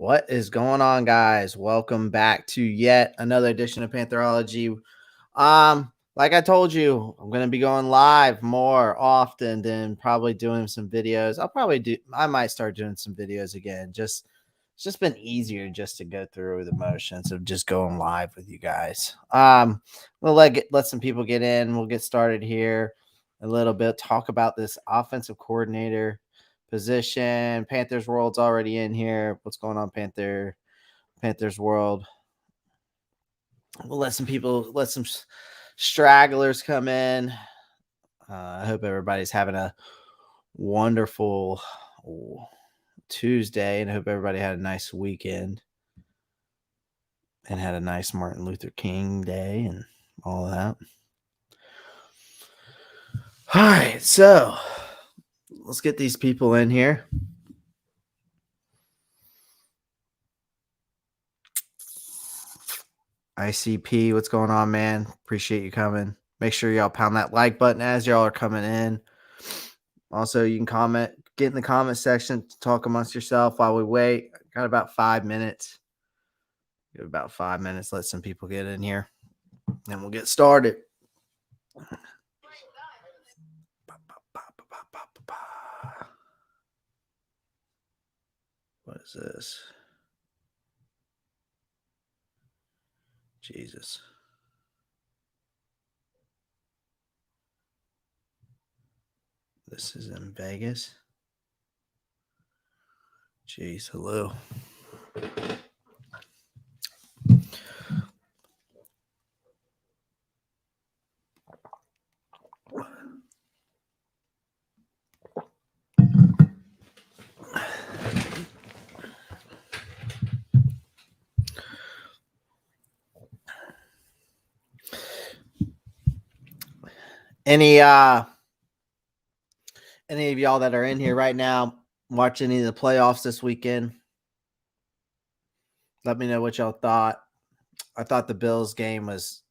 What is going on, guys? Welcome back to yet another edition of Pantherology. Like I told you, I'm gonna be going live more often than probably doing some videos. I might start doing some videos again. It's just been easier just to go through the motions of just going live with you guys. We'll let some people get in. We'll get started here a little bit. Talk about this offensive coordinator position. Panthers World's already in here. What's going on, Panthers World? We'll let some stragglers come in. I hope everybody's having a wonderful Tuesday, and I hope everybody had a nice weekend and had a nice Martin Luther King Day and all that. All right, so let's get these people in here. ICP, what's going on, man? Appreciate you coming. Make sure y'all pound that like button as y'all are coming in. Also, you can get in the comment section to talk amongst yourself while we wait. Got about 5 minutes. Give about 5 minutes, let some people get in here, and we'll get started. What is this? Jesus. This is in Vegas. Jeez, hello. Any of y'all that are in here right now watch any of the playoffs this weekend? Let me know what y'all thought. I thought the Bills game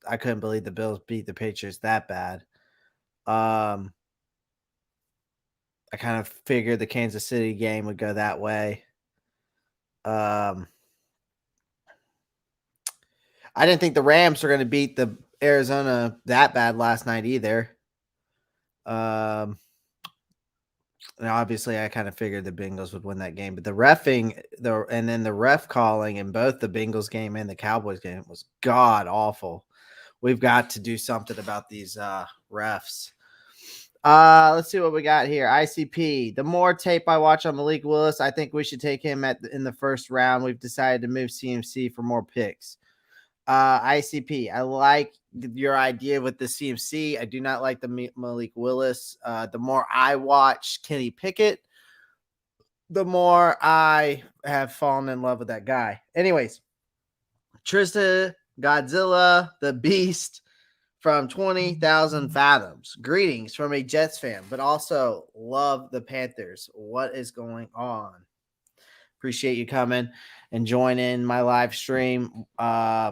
I couldn't believe the Bills beat the Patriots that bad. I kind of figured the Kansas City game would go that way. I didn't think the Rams were going to beat the Arizona that bad last night either. And obviously, I kind of figured the Bengals would win that game, but the ref calling in both the Bengals game and the Cowboys game was god awful. We've got to do something about these refs. Let's see what we got here. ICP. The more tape I watch on Malik Willis, I think we should take him in the first round. We've decided to move CMC for more picks. ICP. I like your idea with the CMC. I do not like the Malik Willis. The more I watch Kenny Pickett, the more I have fallen in love with that guy. Anyways, Trista Godzilla, the Beast from 20,000 Fathoms. Greetings from a Jets fan, but also love the Panthers. What is going on? Appreciate you coming and joining my live stream.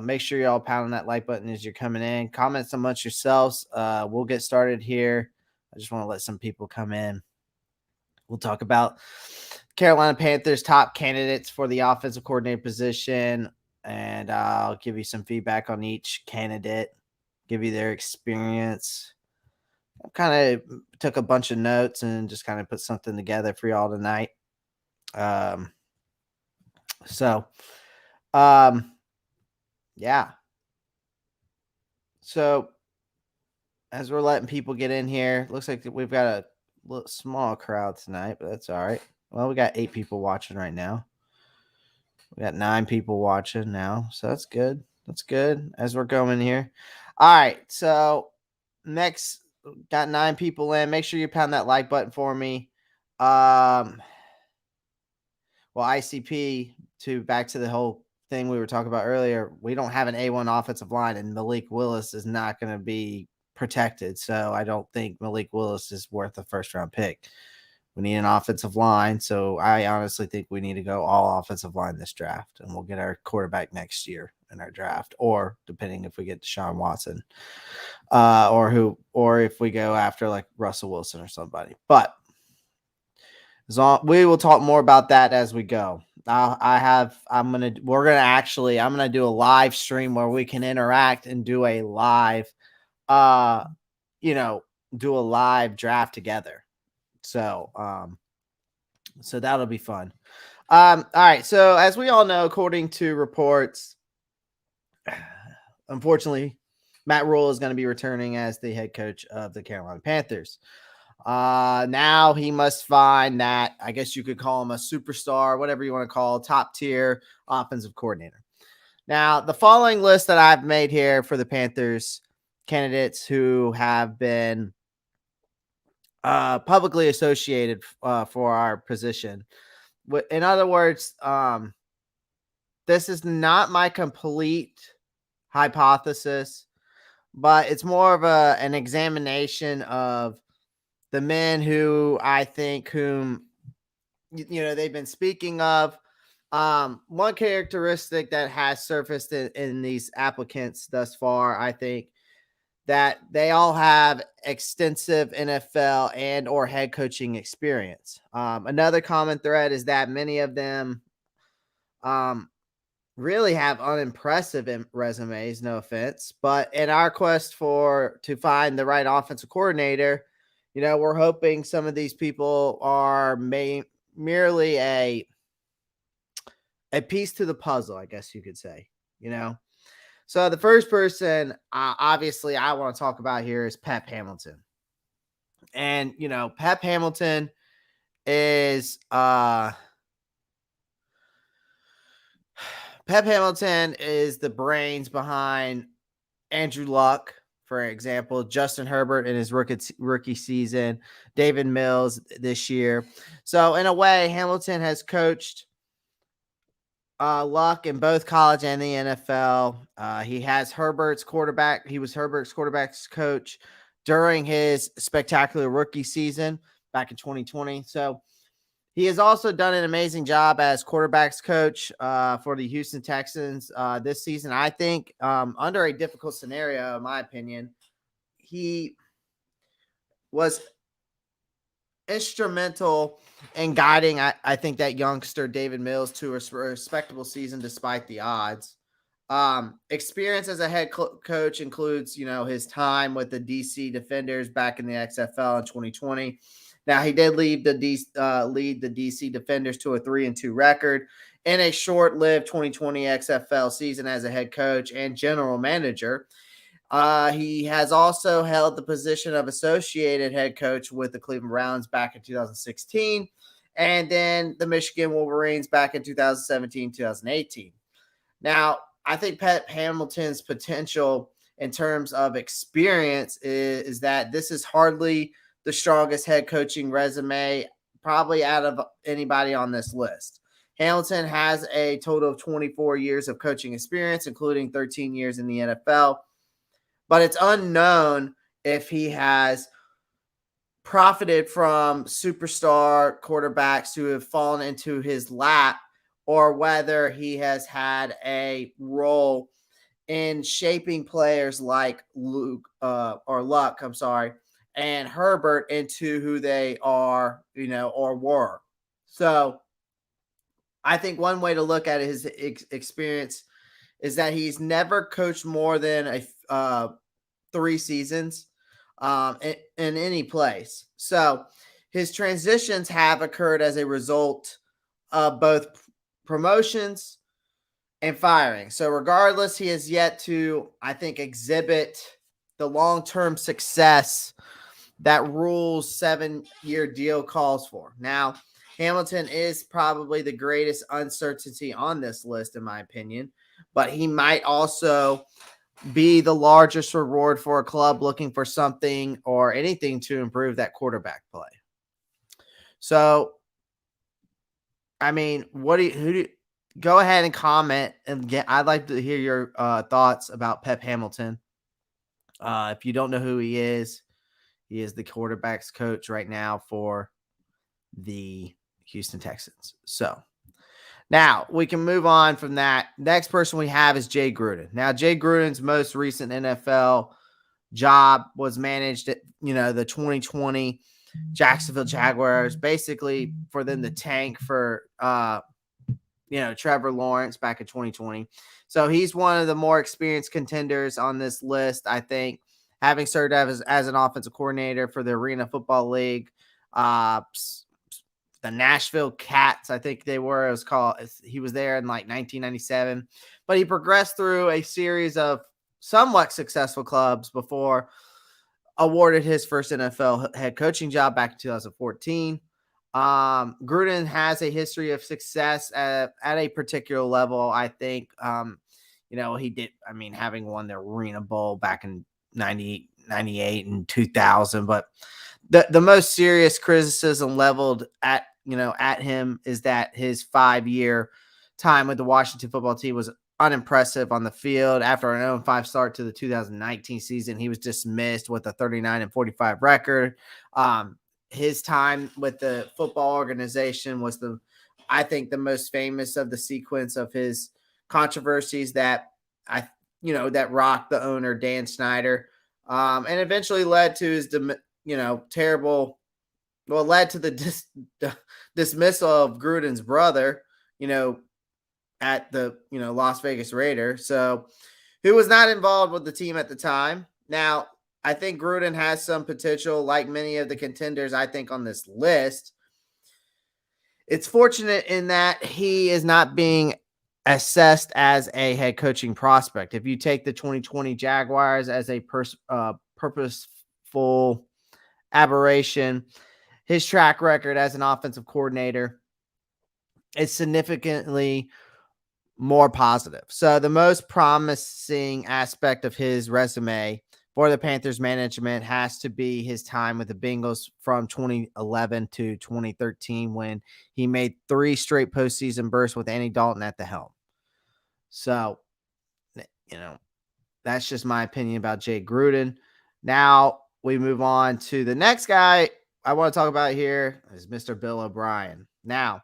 Make sure y'all pounding that like button as you're coming in. Comments amongst yourselves. We'll get started here. I just want to let some people come in. We'll talk about Carolina Panthers top candidates for the offensive coordinator position, and I'll give you some feedback on each candidate, give you their experience. I kind of took a bunch of notes and just kind of put something together for y'all tonight. Yeah. So as we're letting people get in here, looks like we've got a little small crowd tonight, but that's all right. Well, we got 8 people watching right now. We got 9 people watching now, so that's good. That's good as we're going here. All right, so next, got 9 people in. Make sure you pound that like button for me. Well, ICP, back to the whole thing we were talking about earlier, we don't have an A1 offensive line, and Malik Willis is not going to be protected. So I don't think Malik Willis is worth a first-round pick. We need an offensive line, so I honestly think we need to go all offensive line this draft, and we'll get our quarterback next year in our draft, or depending if we get Deshaun Watson, or if we go after like Russell Wilson or somebody. But we will talk more about that as we go. I'm going to do a live stream where we can interact and do a live, do a live draft together. So, so that'll be fun. All right. So as we all know, according to reports, unfortunately, Matt Rhule is going to be returning as the head coach of the Carolina Panthers. Now he must find that, I guess you could call him a superstar, whatever you want to call, top tier offensive coordinator. Now, the following list that I've made here for the Panthers candidates who have been publicly associated for our position. In other words, this is not my complete hypothesis, but it's more of an examination of the men who I think whom they've been speaking of. One characteristic that has surfaced in these applicants thus far, I think, that they all have extensive NFL and or head coaching experience. Another common thread is that many of them really have unimpressive resumes, no offense. But in our quest to find the right offensive coordinator, we're hoping some of these people are merely a piece to the puzzle, I guess you could say, So the first person, obviously, I want to talk about here is Pep Hamilton. And, Pep Hamilton is the brains behind Andrew Luck, for example, Justin Herbert in his rookie season, David Mills this year. So in a way, Hamilton has coached Luck in both college and the NFL. He has Herbert's quarterback. He was Herbert's quarterback's coach during his spectacular rookie season back in 2020. So he has also done an amazing job as quarterback's coach for the Houston Texans this season. I think under a difficult scenario, in my opinion, he was instrumental in guiding, I think, that youngster David Mills to a respectable season despite the odds. Experience as a head coach includes, his time with the DC Defenders back in the XFL in 2020. Now, he did lead the DC Defenders to a 3-2 record in a short-lived 2020 XFL season as a head coach and general manager. He has also held the position of associated head coach with the Cleveland Browns back in 2016, and then the Michigan Wolverines back in 2017, 2018. Now, I think Pep Hamilton's potential in terms of experience is that this is hardly the strongest head coaching resume probably out of anybody on this list. Hamilton has a total of 24 years of coaching experience, including 13 years in the NFL. But it's unknown if he has profited from superstar quarterbacks who have fallen into his lap, or whether he has had a role in shaping players like Luck, and Herbert into who they are, or were. So I think one way to look at his experience is that he's never coached more than 3 seasons in any place. So his transitions have occurred as a result of both promotions and firing. So regardless, he has yet to, I think, exhibit the long-term success that Rhule's 7-year deal calls for. Now, Hamilton is probably the greatest uncertainty on this list, in my opinion, but he might also be the largest reward for a club looking for something or anything to improve that quarterback play. So, I mean, go ahead and comment, and I'd like to hear your thoughts about Pep Hamilton. If you don't know who he is the quarterback's coach right now for the Houston Texans. So now we can move on from that. Next person we have is Jay Gruden. Now, Jay Gruden's most recent NFL job was managed at, the 2020 Jacksonville Jaguars, basically for them to tank for Trevor Lawrence back in 2020. So he's one of the more experienced contenders on this list, I think, having served as an offensive coordinator for the Arena Football League. The Nashville Cats, I think they were. It was called. He was there in like 1997, but he progressed through a series of somewhat successful clubs before awarded his first NFL head coaching job back in 2014. Gruden has a history of success at a particular level. I think, he did. I mean, having won the Arena Bowl back in 98 and 2000, but the most serious criticism leveled at him is that his 5-year time with the Washington football team was unimpressive on the field. After an 0-5 start to the 2019 season, he was dismissed with a 39-45 record. His time with the football organization was I think the most famous of the sequence of his controversies that that rocked the owner Dan Snyder, and eventually led to his terrible. Well, led to the dismissal of Gruden's brother, at the Las Vegas Raiders, so who was not involved with the team at the time. Now, I think Gruden has some potential, like many of the contenders, I think, on this list. It's fortunate in that he is not being assessed as a head coaching prospect. If you take the 2020 Jaguars as a purposeful aberration, his track record as an offensive coordinator is significantly more positive. So the most promising aspect of his resume for the Panthers management has to be his time with the Bengals from 2011 to 2013, when he made 3 straight postseason bursts with Andy Dalton at the helm. So, that's just my opinion about Jay Gruden. Now we move on to the next guy I want to talk about here is Mr. Bill O'Brien. Now,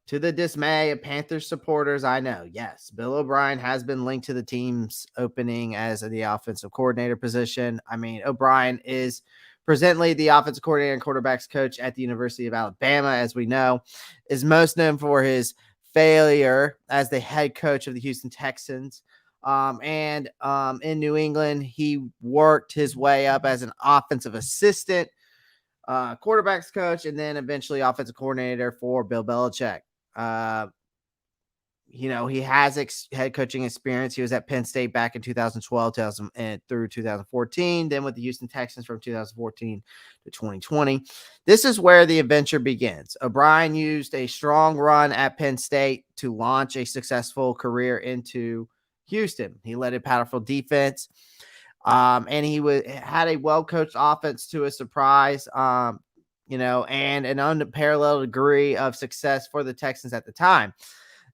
to the dismay of Panthers supporters, I know, yes, Bill O'Brien has been linked to the team's opening as the offensive coordinator position. I mean, O'Brien is presently the offensive coordinator and quarterbacks coach at the University of Alabama, as we know, is most known for his failure as the head coach of the Houston Texans. And in New England, he worked his way up as an offensive assistant, quarterbacks coach, and then eventually offensive coordinator for Bill Belichick. He has head coaching experience. He was at Penn State back in 2012 through 2014, then with the Houston Texans from 2014 to 2020. This is where the adventure begins. O'Brien used a strong run at Penn State to launch a successful career into Houston. He led a powerful defense, and he had a well-coached offense to his surprise, and an unparalleled degree of success for the Texans at the time.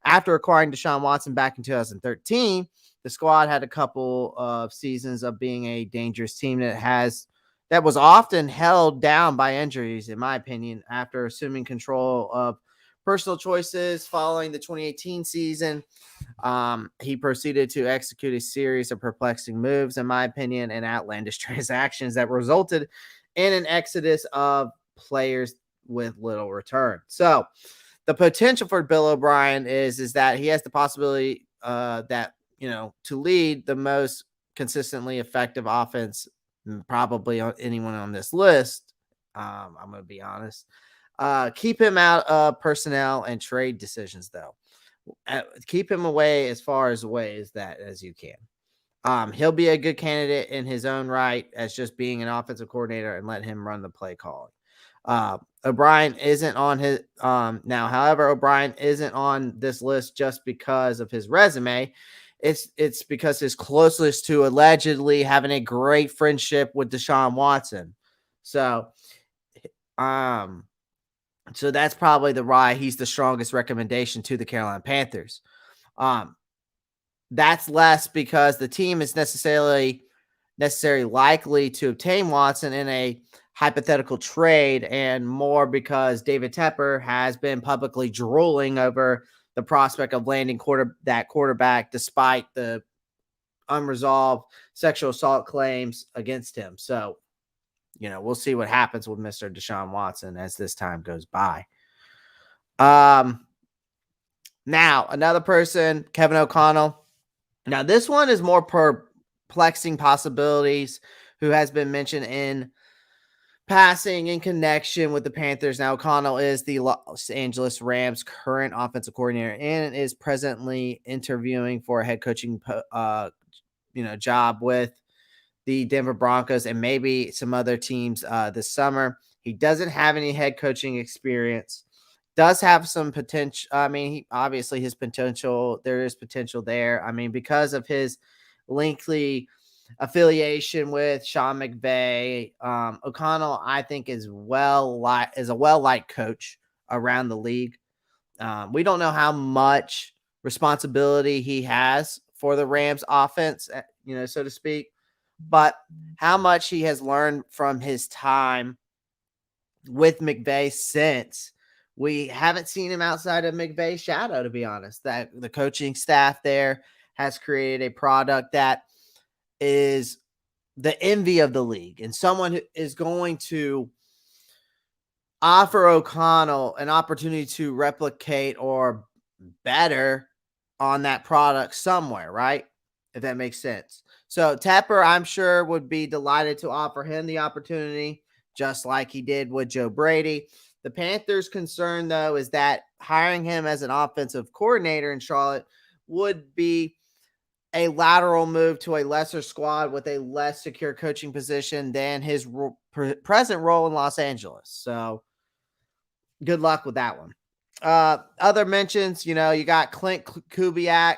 After acquiring Deshaun Watson back in 2013, the squad had a couple of seasons of being a dangerous team that was often held down by injuries, in my opinion. After assuming control of personal choices following the 2018 season, he proceeded to execute a series of perplexing moves, in my opinion, and outlandish transactions that resulted in an exodus of players with little return. So the potential for Bill O'Brien is that he has the possibility to lead the most consistently effective offense, probably anyone on this list. I'm going to be honest. Keep him out of personnel and trade decisions, though. Keep him away as far as as you can. He'll be a good candidate in his own right as just being an offensive coordinator, and let him run the play calling. O'Brien isn't on his now. However, O'Brien isn't on this list just because of his resume. It's because his closeness to allegedly having a great friendship with Deshaun Watson. So that's probably why he's the strongest recommendation to the Carolina Panthers. That's less because the team is necessarily likely to obtain Watson in a hypothetical trade, and more because David Tepper has been publicly drooling over the prospect of landing that quarterback despite the unresolved sexual assault claims against him. So, we'll see what happens with Mr. Deshaun Watson as this time goes by. Now, another person, Kevin O'Connell. Now, this one is more perplexing possibilities, who has been mentioned in passing in connection with the Panthers. Now, O'Connell is the Los Angeles Rams' current offensive coordinator and is presently interviewing for a head coaching job with the Denver Broncos and maybe some other teams this summer. He doesn't have any head coaching experience. Does have some potential. I mean, his potential, there is potential there. I mean, because of his lengthy affiliation with Sean McVay, O'Connell, I think, is a well-liked coach around the league. We don't know how much responsibility he has for the Rams offense, so to speak, but how much he has learned from his time with McVay since. We haven't seen him outside of McVay's shadow, to be honest. That the coaching staff there has created a product that is the envy of the league, and someone who is going to offer O'Connell an opportunity to replicate or better on that product somewhere, right? If that makes sense. So Tepper, I'm sure, would be delighted to offer him the opportunity, just like he did with Joe Brady. The Panthers' concern, though, is that hiring him as an offensive coordinator in Charlotte would be a lateral move to a lesser squad with a less secure coaching position than his present role in Los Angeles. So good luck with that one. Other mentions, you got Clint Kubiak.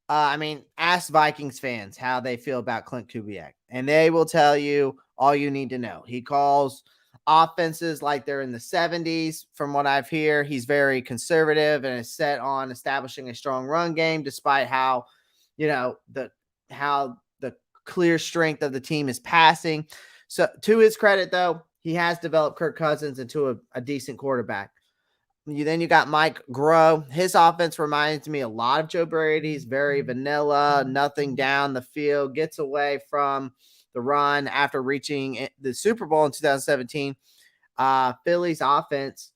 Ask Vikings fans how they feel about Clint Kubiak, and they will tell you all you need to know. He calls offenses like they're in the 70s. From what I've heard, he's very conservative and is set on establishing a strong run game, despite how, the clear strength of the team is passing. So to his credit, though, he has developed Kirk Cousins into a decent quarterback. Then you got Mike Groh. His offense reminds me a lot of Joe Brady's. Very vanilla, nothing down the field, gets away from the run after reaching the Super Bowl in 2017. Philly's offense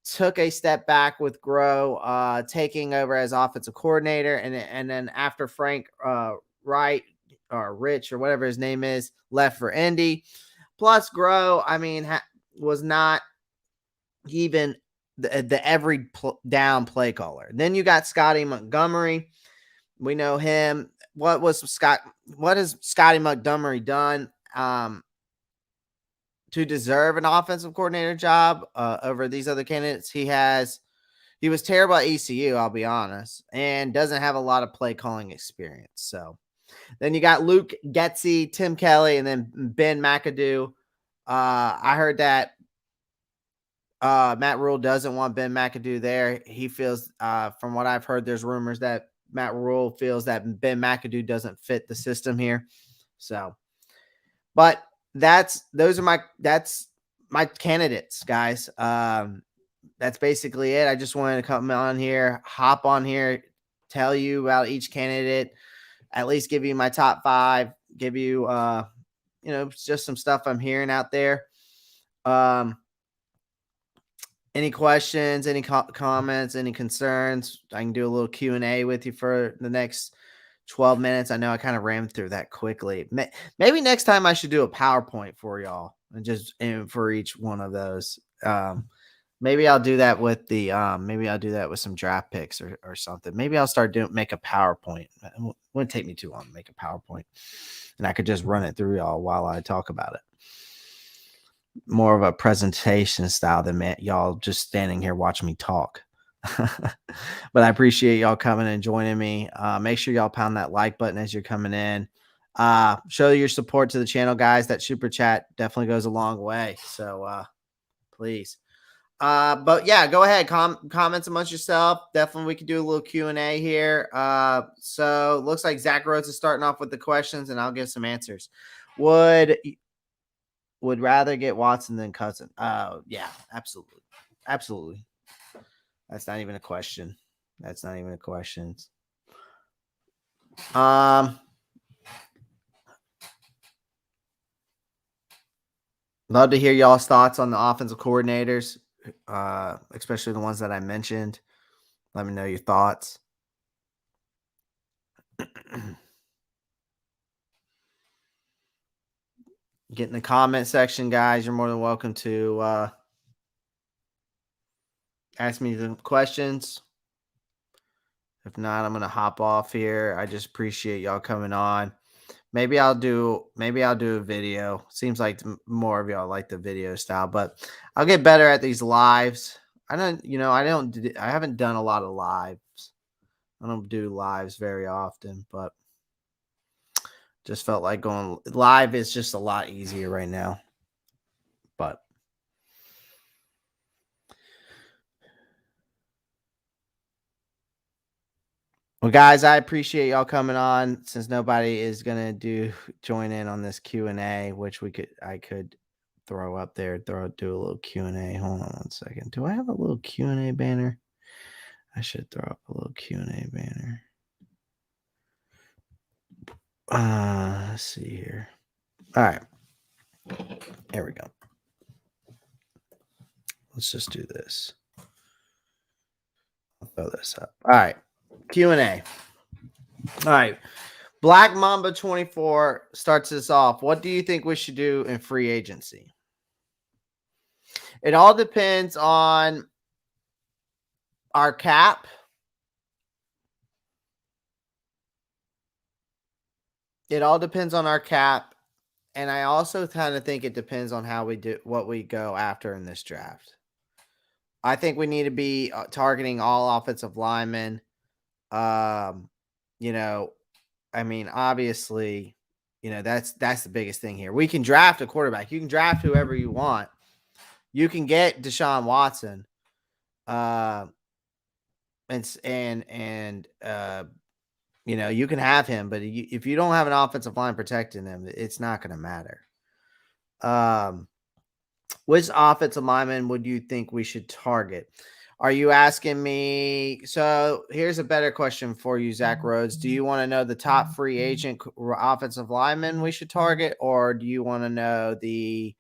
took a step back with Groh taking over as offensive coordinator. And then after Frank Wright or Rich or whatever his name is left for Indy. Plus Groh, was not even the every down play caller. Then you got Scotty Montgomery. We know him. What has Scotty Montgomery done to deserve an offensive coordinator job over these other candidates? He was terrible at ECU, I'll be honest, and doesn't have a lot of play calling experience. So then you got Luke Getsy, Tim Kelly, and then Ben McAdoo. I heard that Matt Rhule doesn't want Ben McAdoo there. He feels, from what I've heard, there's rumors that Matt Rhule feels that Ben McAdoo doesn't fit the system here. So, but that's my candidates, guys. That's basically it. I just wanted to come on here, hop on here, tell you about each candidate, at least give you my top 5, give you, just some stuff I'm hearing out there. Any questions, any comments, any concerns? I can do a little Q&A with you for the next 12 minutes. I know I kind of rammed through that quickly. Maybe next time I should do a PowerPoint for y'all and for each one of those. Maybe I'll do that with some draft picks or something. Maybe I'll make a PowerPoint. It wouldn't take me too long to make a PowerPoint, and I could just run it through y'all while I talk about it. More of a presentation style than y'all just standing here watching me talk. But I appreciate y'all coming and joining me. Make sure y'all pound that like button as you're coming in. Show your support to the channel, guys. That super chat definitely goes a long way. So please. But yeah, go ahead. Comments amongst yourself. Definitely we could do a little Q&A here. So looks like Zach Rhodes is starting off with the questions, and I'll give some answers. Would rather get Watson than Cousins. Yeah, absolutely. Absolutely. That's not even a question. Love to hear y'all's thoughts on the offensive coordinators, especially the ones that I mentioned. Let me know your thoughts. Get in the comment section, guys. You're more than welcome to ask me some questions. If not, I'm gonna hop off here. I just appreciate y'all coming on. Maybe I'll do a video. Seems like more of y'all like the video style, but I'll get better at these lives. I haven't done a lot of lives. I don't do lives very often, but just felt like going live is just a lot easier right now. But well, guys, I appreciate y'all coming on. Since nobody is gonna join in on this Q&A, which I could throw up there, do a little Q&A. Hold on one second. Do I have a little Q&A banner? I should throw up a little Q&A banner. Let's see here. All right. There we go. Let's just do this. I'll throw this up. All right. Q&A. All right. Black Mamba 24 starts this off. What do you think we should do in free agency? It all depends on our cap. It all depends on our cap. And I also kind of think it depends on how we do what we go after in this draft. I think we need to be targeting all offensive linemen. Obviously, that's the biggest thing here. We can draft a quarterback. You can draft whoever you want. You can get Deshaun Watson. You can have him, but if you don't have an offensive line protecting him, it's not going to matter. Which offensive lineman would you think we should target? Are you asking me? So here's a better question for you, Zach Rhodes. Do you want to know the top free agent offensive lineman we should target, or do you want to know the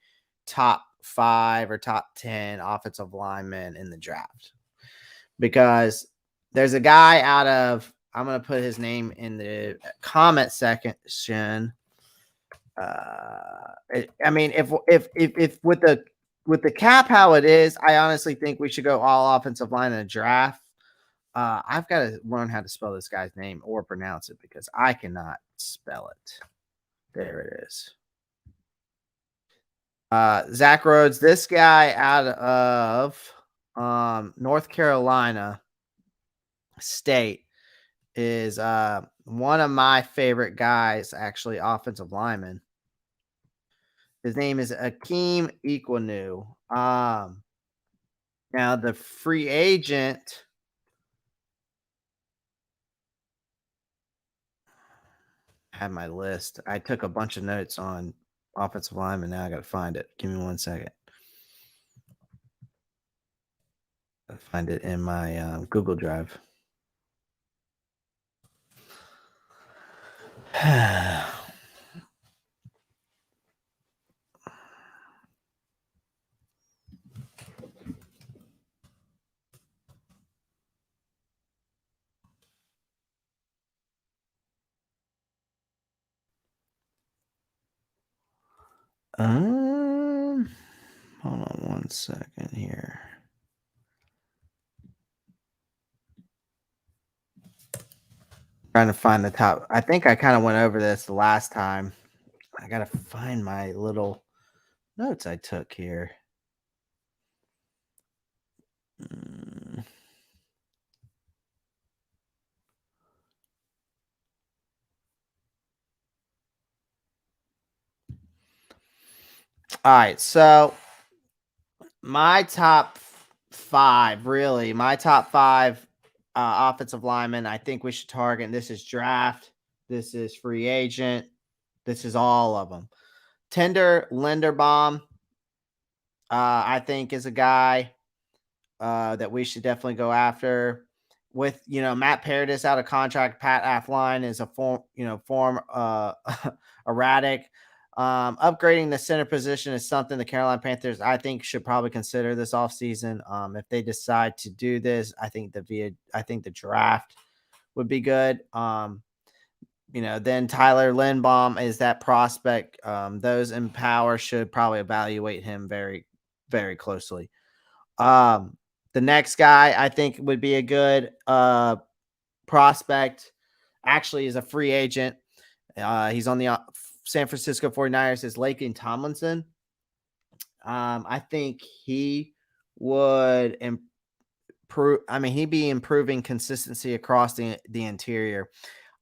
top 5 or top 10 offensive linemen in the draft? Because there's a guy I'm going to put his name in the comment section. If with the cap how it is, I honestly think we should go all offensive line in a draft. I've got to learn how to spell this guy's name or pronounce it because I cannot spell it. There it is. Zach Rhodes, this guy out of North Carolina State is one of my favorite guys, actually, offensive lineman. His name is Akeem Ekwonu. Now the free agent. I have my list. I took a bunch of notes on offensive lineman. Now I got to find it. Give me 1 second. I find it in my Google Drive. Hold on 1 second here. Trying to find the top. I think I kind of went over this the last time. I got to find my little notes I took here. All right, so my top 5, really, my top 5 offensive linemen I think we should target. And this is draft. This is free agent. This is all of them. Tender Linderbaum, I think, is a guy that we should definitely go after. With Matt Paradis out of contract, Pat Affline is a form erratic. Upgrading the center position is something the Carolina Panthers, I think, should probably consider this offseason. If they decide to do this, I think the draft would be good. Then Tyler Lindbaum is that prospect. Those in power should probably evaluate him very, very closely. The next guy I think would be a good prospect. Actually, is a free agent. He's on the San Francisco 49ers. Is Laken Tomlinson. I think he would improve. I mean, he'd be improving consistency across the interior.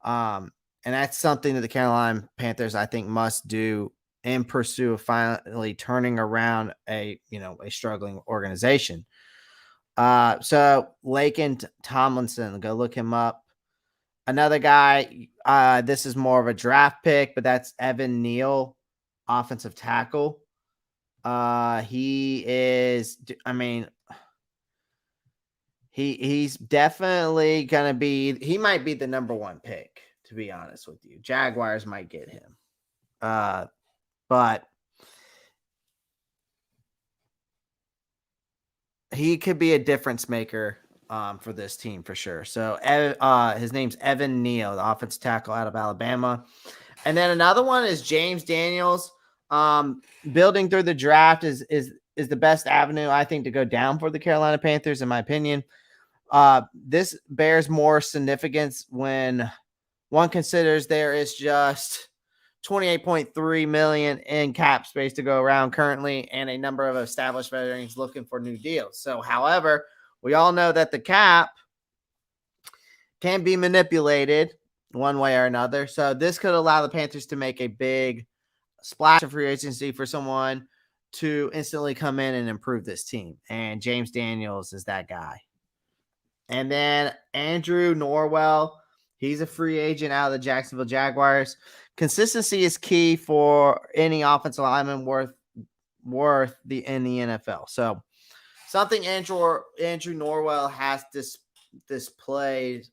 And that's something that the Carolina Panthers, I think, must do in pursuit of finally turning around a struggling organization. So Laken Tomlinson, go look him up. Another guy, this is more of a draft pick, but that's Evan Neal, offensive tackle. He is, I mean, he's definitely going to be, he might be the number one pick, to be honest with you. Jaguars might get him. But he could be a difference maker for this team for sure. So his name's Evan Neal, the offensive tackle out of Alabama. And then another one is James Daniels. Building through the draft is the best avenue, I think, to go down for the Carolina Panthers, in my opinion. This bears more significance when one considers there is just $28.3 million in cap space to go around currently, and a number of established veterans looking for new deals. So, however, we all know that the cap can be manipulated one way or another. So this could allow the Panthers to make a big splash of free agency for someone to instantly come in and improve this team. And James Daniels is that guy. And then Andrew Norwell, he's a free agent out of the Jacksonville Jaguars. Consistency is key for any offensive lineman worth in the NFL. So something Andrew Norwell has displayed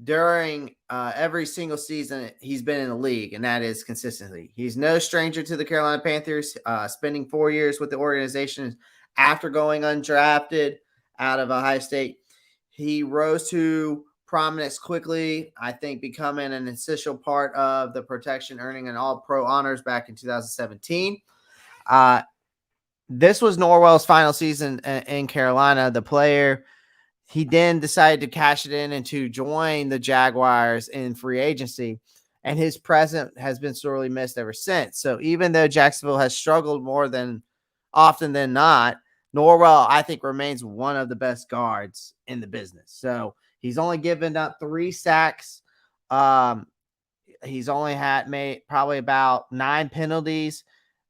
during every single season he's been in the league, and that is consistency. He's no stranger to the Carolina Panthers, spending 4 years with the organization after going undrafted out of Ohio State. He rose to prominence quickly, I think, becoming an essential part of the protection, earning an All-Pro honors back in 2017. This was Norwell's final season in Carolina. The player, he then decided to cash it in and to join the Jaguars in free agency, and his presence has been sorely missed ever since. So even though Jacksonville has struggled more than often than not, Norwell, I think, remains one of the best guards in the business. So he's only given up 3 sacks. He's only made probably about 9 penalties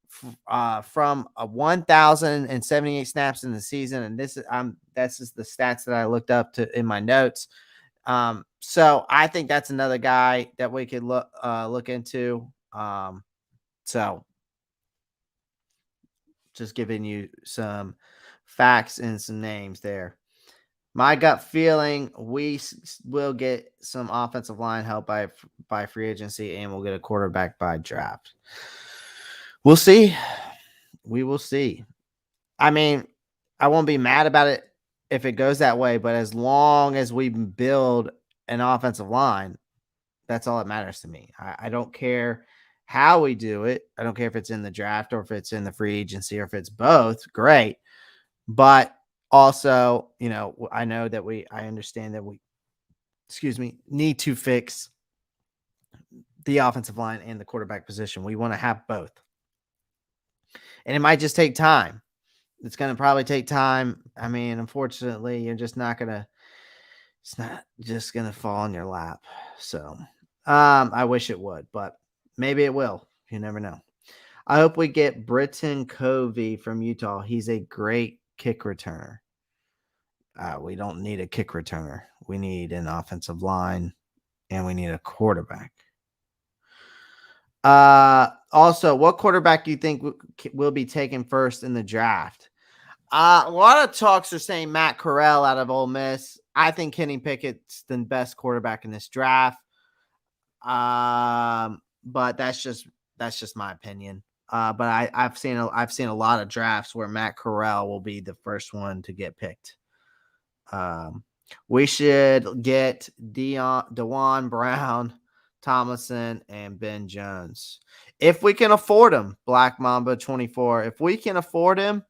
from 1,078 snaps in the season. And that's just the stats that I looked up in my notes. So I think that's another guy that we could look into. So just giving you some facts and some names there. My gut feeling, we will get some offensive line help by free agency, and we'll get a quarterback by draft. We'll see. We will see. I mean, I won't be mad about it if it goes that way, but as long as we build an offensive line, that's all that matters to me. I don't care how we do it. I don't care if it's in the draft or if it's in the free agency or if it's both. Great. But also, I know that I understand that we need to fix the offensive line and the quarterback position. We want to have both. And it might just take time. It's going to probably take time. I mean, unfortunately, it's not just going to fall in your lap. So I wish it would, but maybe it will. You never know. I hope we get Britton Covey from Utah. He's a great kick returner. We don't need a kick returner. We need an offensive line, and we need a quarterback. Also, what quarterback do you think will be taken first in the draft? A lot of talks are saying Matt Corral out of Ole Miss. I think Kenny Pickett's the best quarterback in this draft. But that's just my opinion. But I've seen a lot of drafts where Matt Corral will be the first one to get picked. We should get DeJuan Brown, Tomlinson, and Ben Jones if we can afford him. Black Mamba 24. If we can afford him,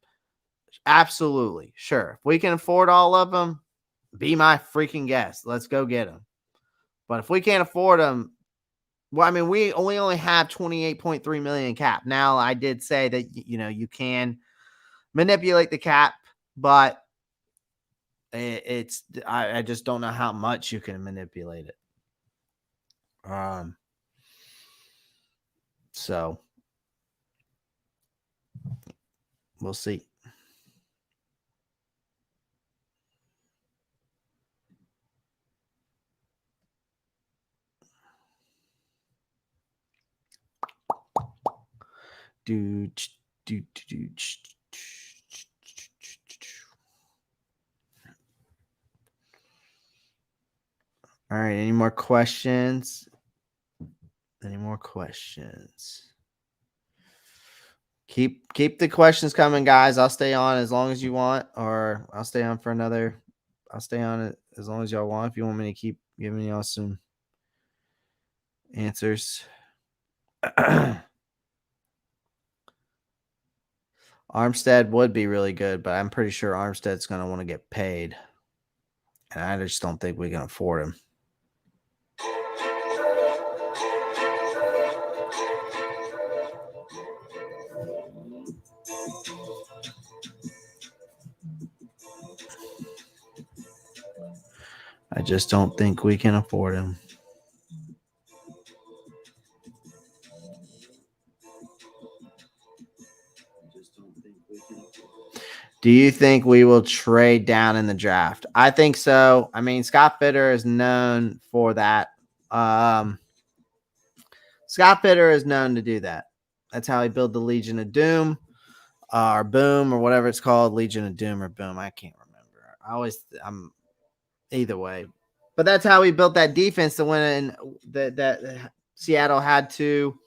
absolutely, sure. If we can afford all of them, be my freaking guest. Let's go get him. But if we can't afford them, well, I mean, we only have 28.3 million cap. Now, I did say that you can manipulate the cap, but I just don't know how much you can manipulate it. So we'll see. All right. Any more questions? Keep the questions coming, guys. I'll stay on as long as you want, or I'll stay on it as long as y'all want. If you want me to keep giving y'all some answers. Armstead would be really good, but I'm pretty sure Armstead's going to want to get paid. And I just don't think we can afford him. I just don't think we can afford him. Do you think we will trade down in the draft? I think so. I mean, Scott Fitter is known for that. Scott Fitter is known to do that. That's how he built the Legion of Doom, or Boom, or whatever it's called, Legion of Doom or Boom. I can't remember. I'm either way, but that's how he built that defense to win. That Seattle had to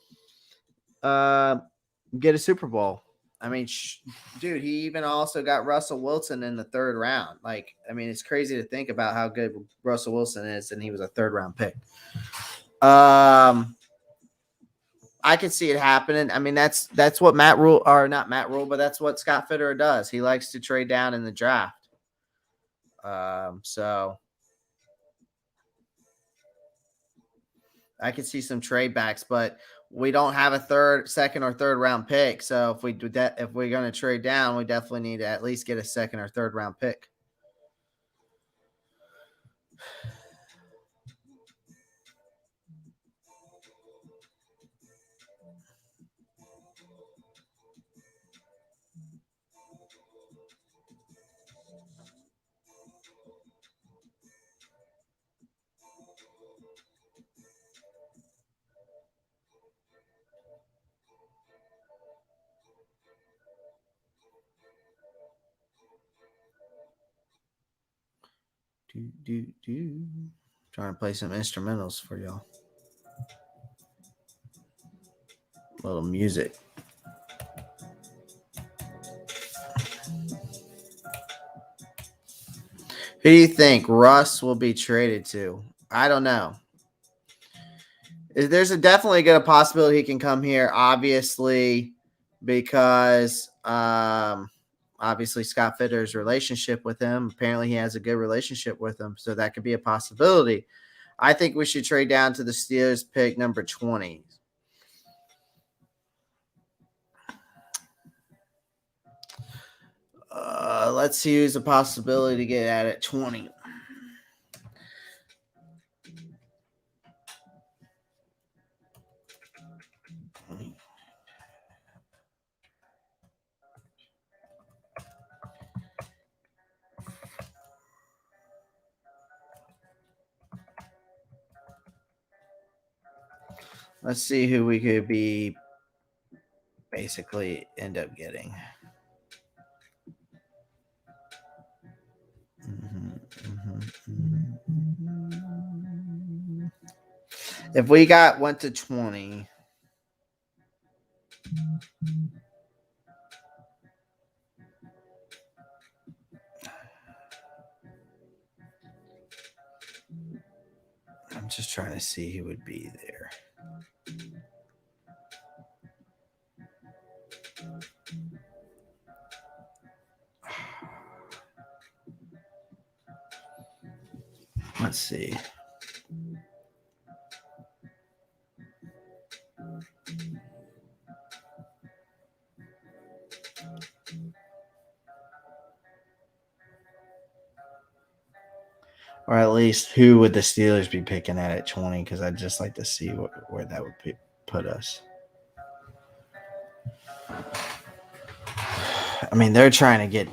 get a Super Bowl. I mean, dude, he even also got Russell Wilson in the third round. Like, I mean, it's crazy to think about how good Russell Wilson is, and he was a third round pick. I can see it happening. I mean, that's what Matt Rhule, or not Matt Rhule, but that's what Scott Fitterer does. He likes to trade down in the draft. So I could see some trade backs, but we don't have a second or third round pick. So if we do that, if we're going to trade down, we definitely need to at least get a second or third round pick. Trying to play some instrumentals for y'all. A little music. Who do you think Russ will be traded to? I don't know. There's definitely a good possibility he can come here, obviously, because obviously Scott Fitter's relationship with him. Apparently, he has a good relationship with him, so that could be a possibility. I think we should trade down to the Steelers pick number 20. Let's see who's a possibility to get at 20. Let's see who we could be basically end up getting. If we went to 20, I'm just trying to see who would be there. Let's see. Or at least who would the Steelers be picking at 20? Because I'd just like to see where that would put us. I mean, they're trying to get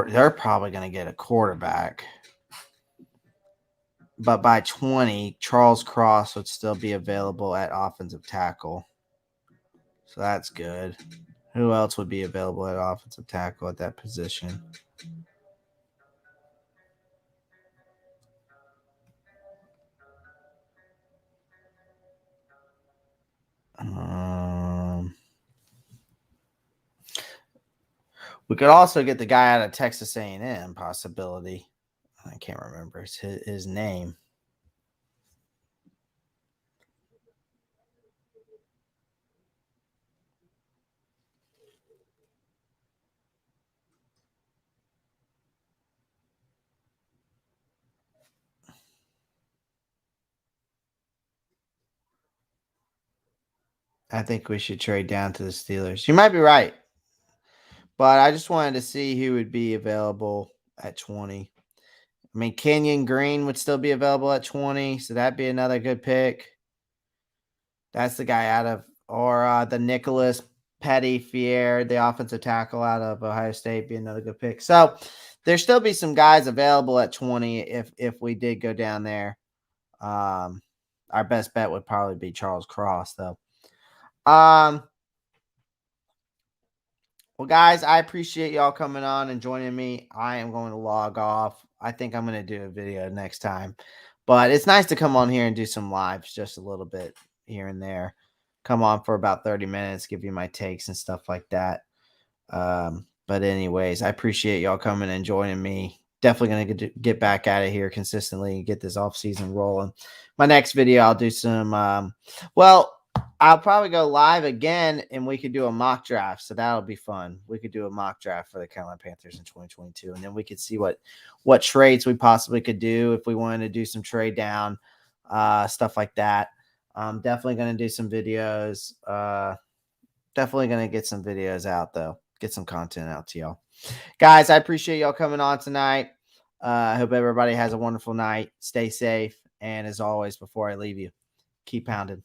They're probably going to get a quarterback. But by 20, Charles Cross would still be available at offensive tackle. So that's good. Who else would be available at offensive tackle at that position? We could also get the guy out of Texas A&M, possibility. I can't remember his name. I think we should trade down to the Steelers. You might be right. But I just wanted to see who would be available at 20. I mean, Kenyon Green would still be available at 20, so that'd be another good pick. That's the guy out of, or the Nicholas Petty-Fier, the offensive tackle out of Ohio State, be another good pick. So there still be some guys available at 20 if we did go down there. Our best bet would probably be Charles Cross, though. Well, guys, I appreciate y'all coming on and joining me. I am going to log off. I think I'm going to do a video next time. But it's nice to come on here and do some lives just a little bit here and there. Come on for about 30 minutes, give you my takes and stuff like that. But anyways, I appreciate y'all coming and joining me. Definitely going to get back at it here consistently and get this off season rolling. My next video, I'll do some, I'll probably go live again and we could do a mock draft. So that'll be fun. We could do a mock draft for the Carolina Panthers in 2022. And then we could see what trades we possibly could do if we wanted to do some trade down, stuff like that. I'm definitely going to do some videos. Definitely going to get some videos out, though. Get some content out to y'all. Guys, I appreciate y'all coming on tonight. I hope everybody has a wonderful night. Stay safe. And as always, before I leave you, keep pounding.